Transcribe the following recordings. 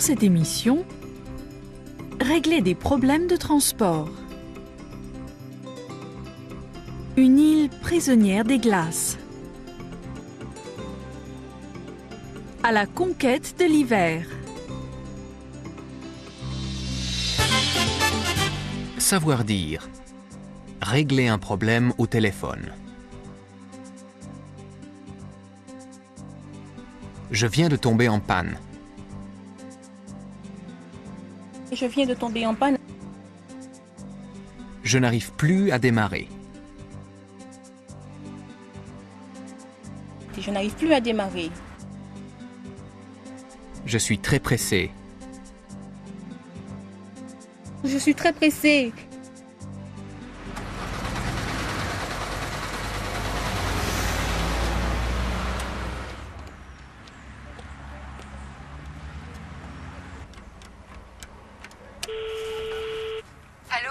cette émission, régler des problèmes de transport. Une île prisonnière des glaces. À la conquête de l'hiver. Savoir dire. Régler un problème au téléphone. Je viens de tomber en panne. Je viens de tomber en panne. Je n'arrive plus à démarrer. Je n'arrive plus à démarrer. Je suis très pressé. Je suis très pressée. Allô?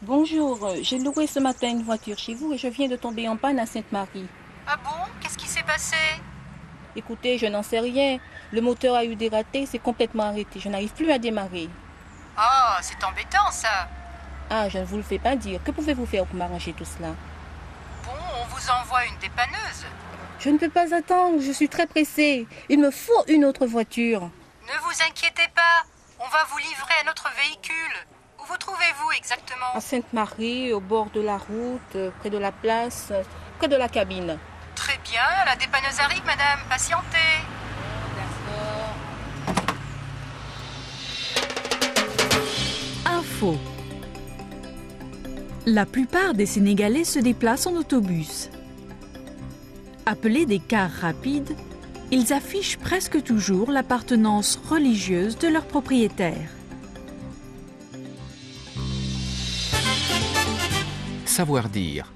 Bonjour, j'ai loué ce matin une voiture chez vous et je viens de tomber en panne à Sainte-Marie. Ah bon? Qu'est-ce qui s'est passé? Écoutez, je n'en sais rien. Le moteur a eu des ratés, c'est complètement arrêté. Je n'arrive plus à démarrer. Oh, c'est embêtant ça. Ah, je ne vous le fais pas dire. Que pouvez-vous faire pour m'arranger tout cela? Bon, on vous envoie une dépanneuse. Je ne peux pas attendre, je suis très pressée. Il me faut une autre voiture. Ne vous inquiétez pas, on va vous livrer un autre véhicule. Où vous trouvez-vous exactement? À Sainte-Marie, au bord de la route, près de la place, près de la cabine. Très bien, la dépanneuse arrive, madame. Patientez. Info. La plupart des Sénégalais se déplacent en autobus. Appelés des cars rapides, ils affichent presque toujours l'appartenance religieuse de leur propriétaire. Savoir dire.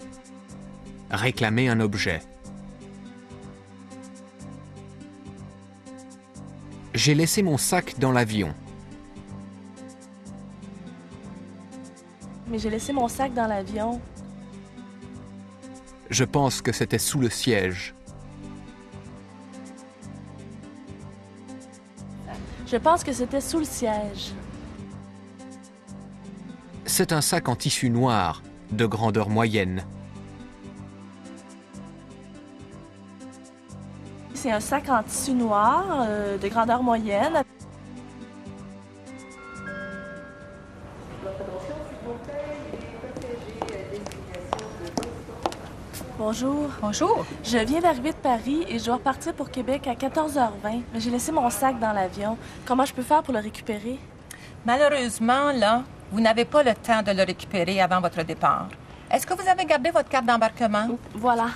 Réclamer un objet. J'ai laissé mon sac dans l'avion. Mais j'ai laissé mon sac dans l'avion. Je pense que c'était sous le siège. Je pense que c'était sous le siège. C'est un sac en tissu noir, de grandeur moyenne. C'est un sac en tissu noir de grandeur moyenne. Bonjour. Bonjour. Je viens d'arriver de Paris et je dois repartir pour Québec à 14h20. Mais j'ai laissé mon sac dans l'avion. Comment je peux faire pour le récupérer? Malheureusement, là, vous n'avez pas le temps de le récupérer avant votre départ. Est-ce que vous avez gardé votre carte d'embarquement? Voilà.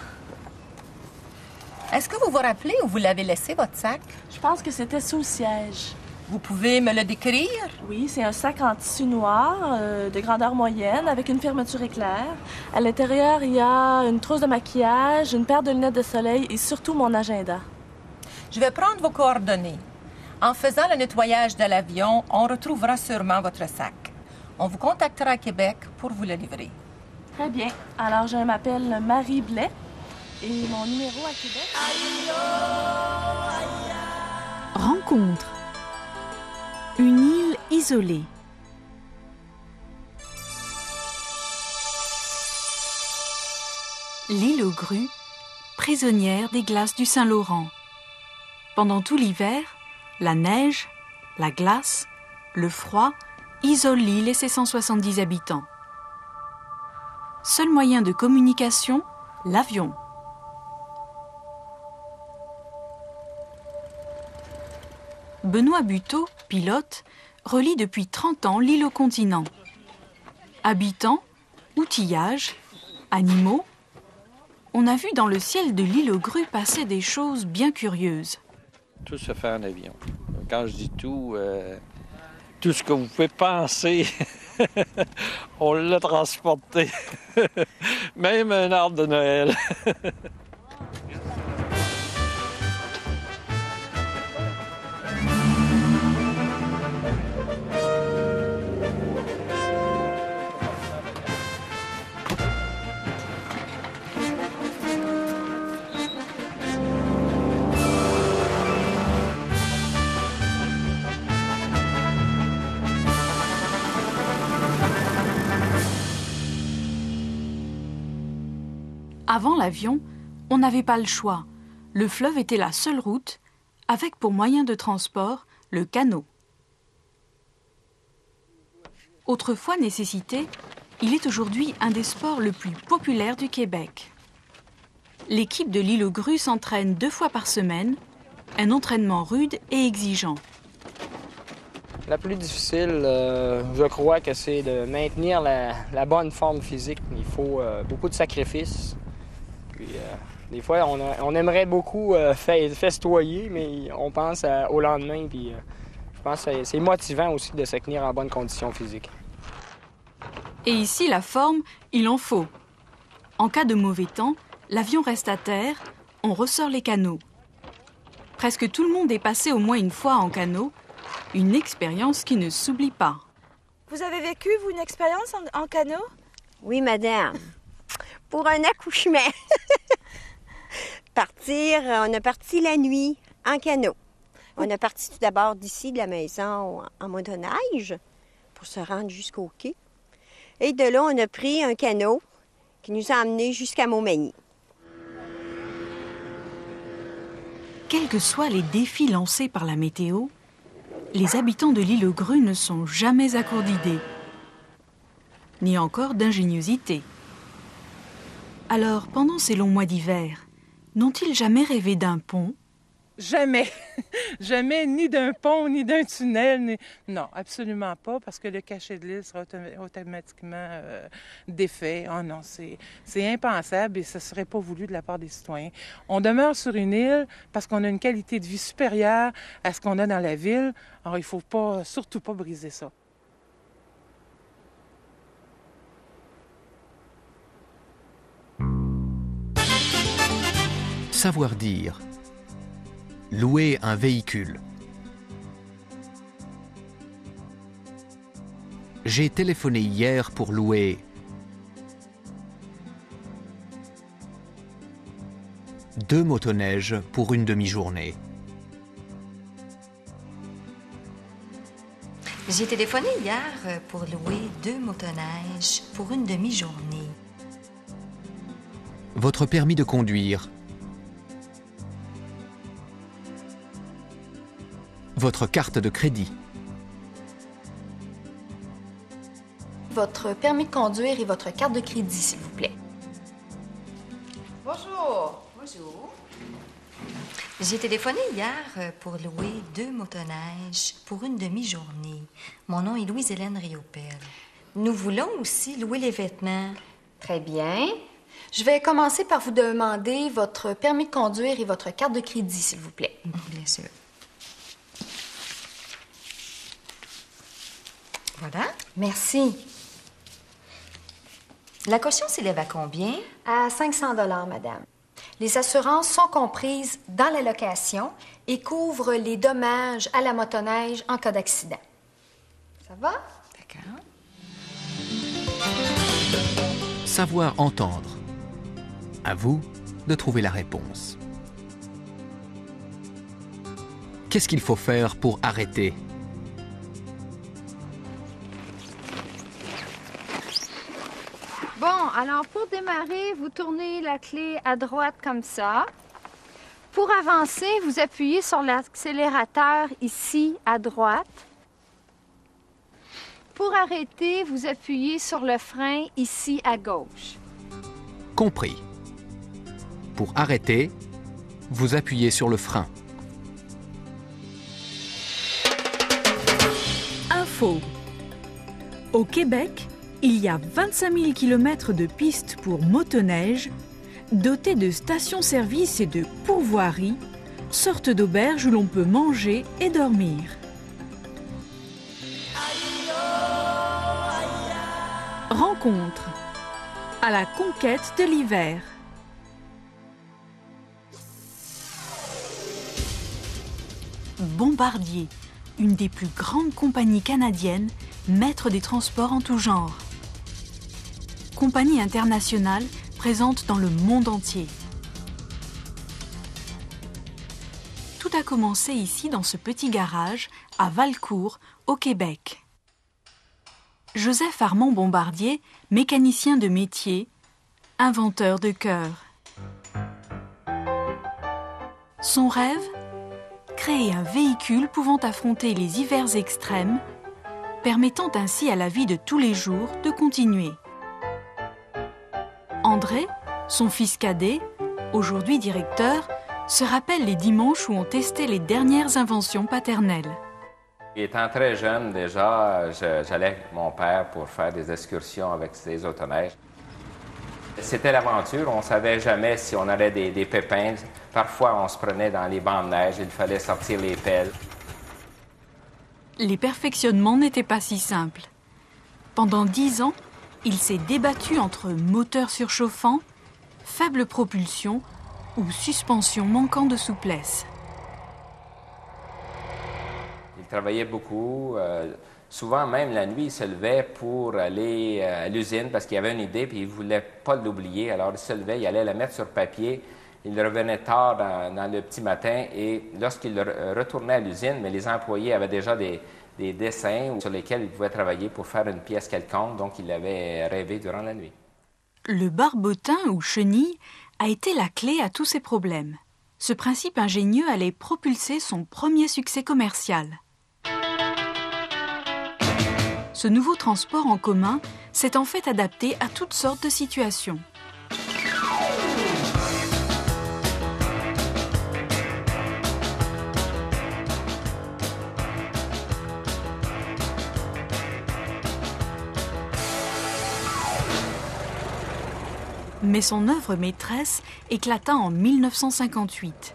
Est-ce que vous vous rappelez où vous l'avez laissé, votre sac? Je pense que c'était sous le siège. Vous pouvez me le décrire? Oui, c'est un sac en tissu noir de grandeur moyenne avec une fermeture éclair. À l'intérieur, il y a une trousse de maquillage, une paire de lunettes de soleil et surtout mon agenda. Je vais prendre vos coordonnées. En faisant le nettoyage de l'avion, on retrouvera sûrement votre sac. On vous contactera à Québec pour vous le livrer. Très bien. Alors, je m'appelle Marie Blais et mon numéro à Québec... Rencontre. Une île isolée. L'île aux grues, prisonnière des glaces du Saint-Laurent. Pendant tout l'hiver, la neige, la glace, le froid isolent l'île et ses 170 habitants. Seul moyen de communication, l'avion. Benoît Buteau, pilote, relie depuis 30 ans l'île au continent. Habitants, outillage, animaux, on a vu dans le ciel de l'île aux grues passer des choses bien curieuses. Tout se fait en avion. Quand je dis tout, tout ce que vous pouvez penser, on l'a transporté. Même un arbre de Noël. Avant l'avion, on n'avait pas le choix. Le fleuve était la seule route, avec pour moyen de transport le canot. Autrefois nécessité, il est aujourd'hui un des sports le plus populaire du Québec. L'équipe de l'île aux Grues s'entraîne 2 fois par semaine, un entraînement rude et exigeant. La plus difficile, je crois que c'est de maintenir la bonne forme physique. Il faut beaucoup de sacrifices. Puis, des fois, on aimerait beaucoup festoyer, mais on pense au lendemain. Puis, je pense que c'est motivant aussi de se tenir en bonne condition physique. Et ici, la forme, il en faut. En cas de mauvais temps, l'avion reste à terre, on ressort les canots. Presque tout le monde est passé au moins une fois en canot, une expérience qui ne s'oublie pas. Vous avez vécu, vous, une expérience en canot? Oui, madame. Pour un accouchement. On a parti la nuit en canot. On a parti tout d'abord d'ici, de la maison, en motoneige, pour se rendre jusqu'au quai. Et de là, on a pris un canot qui nous a emmenés jusqu'à Montmagny. Quels que soient les défis lancés par la météo, les habitants de l'île aux Grues ne sont jamais à court d'idées, ni encore d'ingéniosité. Alors, pendant ces longs mois d'hiver, n'ont-ils jamais rêvé d'un pont? Jamais. Jamais, ni d'un pont, ni d'un tunnel. Non, absolument pas, parce que le cachet de l'île sera automatiquement défait. Oh non, c'est impensable et ce ne serait pas voulu de la part des citoyens. On demeure sur une île parce qu'on a une qualité de vie supérieure à ce qu'on a dans la ville. Alors, il ne faut surtout pas briser ça. Savoir dire. Louer un véhicule. J'ai téléphoné hier pour louer 2 motoneiges pour une demi-journée. J'ai téléphoné hier pour louer 2 motoneiges pour une demi-journée. Votre permis de conduire. Votre carte de crédit. Votre permis de conduire et votre carte de crédit, s'il vous plaît. Bonjour. Bonjour. J'ai téléphoné hier pour louer 2 motoneiges pour une demi-journée. Mon nom est Louise-Hélène Riopelle. Nous voulons aussi louer les vêtements. Très bien. Je vais commencer par vous demander votre permis de conduire et votre carte de crédit, s'il vous plaît. Bien sûr. Voilà. Merci. La caution s'élève à combien? À 500 $, madame. Les assurances sont comprises dans la location et couvrent les dommages à la motoneige en cas d'accident. Ça va? D'accord. Savoir entendre. À vous de trouver la réponse. Qu'est-ce qu'il faut faire pour arrêter? Bon, alors pour démarrer, vous tournez la clé à droite comme ça. Pour avancer, vous appuyez sur l'accélérateur ici à droite. Pour arrêter, vous appuyez sur le frein ici à gauche. Compris. Pour arrêter, vous appuyez sur le frein. Info. Au Québec, il y a 25 000 km de pistes pour motoneige, dotées de stations-service et de pourvoiries, sorte d'auberges où l'on peut manger et dormir. Rencontre à la conquête de l'hiver. Bombardier, une des plus grandes compagnies canadiennes, maître des transports en tout genre. Compagnie internationale présente dans le monde entier. Tout a commencé ici dans ce petit garage à Valcourt, au Québec. Joseph Armand Bombardier, mécanicien de métier, inventeur de cœur. Son rêve ? Créer un véhicule pouvant affronter les hivers extrêmes, permettant ainsi à la vie de tous les jours de continuer. André, son fils cadet, aujourd'hui directeur, se rappelle les dimanches où on testait les dernières inventions paternelles. Étant très jeune déjà, j'allais avec mon père pour faire des excursions avec ses autoneiges. C'était l'aventure, on ne savait jamais si on allait des pépins. Parfois, on se prenait dans les bancs de neige, il fallait sortir les pelles. Les perfectionnements n'étaient pas si simples. Pendant 10 ans, il s'est débattu entre moteur surchauffant, faible propulsion ou suspension manquant de souplesse. Il travaillait beaucoup. Souvent, même la nuit, il se levait pour aller à l'usine parce qu'il y avait une idée puis il ne voulait pas l'oublier. Alors, il se levait, il allait la mettre sur papier. Il revenait tard dans le petit matin et lorsqu'il retournait à l'usine, mais les employés avaient déjà des dessins sur lesquels il pouvait travailler pour faire une pièce quelconque, donc il avait rêvé durant la nuit. Le barbotin ou chenille a été la clé à tous ces problèmes. Ce principe ingénieux allait propulser son premier succès commercial. Ce nouveau transport en commun s'est en fait adapté à toutes sortes de situations. Mais son œuvre maîtresse éclata en 1958,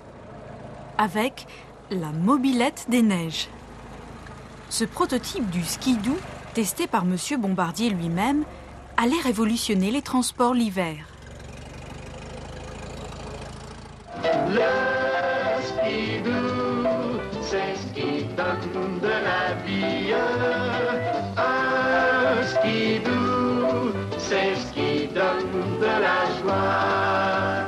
avec la mobilette des neiges. Ce prototype du skidoo, testé par M. Bombardier lui-même, allait révolutionner les transports l'hiver. Le skidoo, c'est ce qui donne de la vie. Un skidoo, c'est ce qui donne de la joie.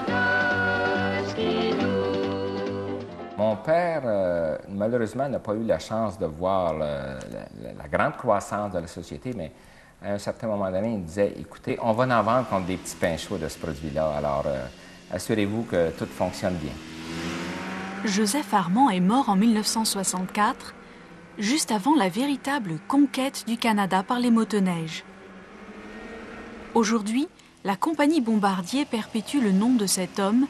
Un skidoo. Mon père, malheureusement, n'a pas eu la chance de voir la grande croissance de la société, mais à un certain moment donné, il disait, écoutez, on va en vendre contre des petits pains chauds de ce produit-là, alors assurez-vous que tout fonctionne bien. Joseph Armand est mort en 1964, juste avant la véritable conquête du Canada par les motoneiges. Aujourd'hui, la compagnie Bombardier perpétue le nom de cet homme,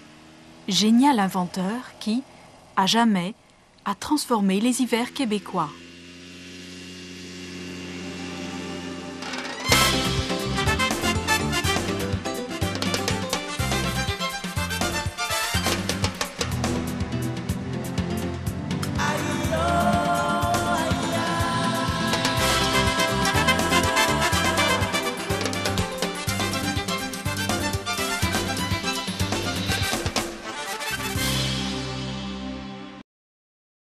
génial inventeur qui, à jamais, a transformé les hivers québécois.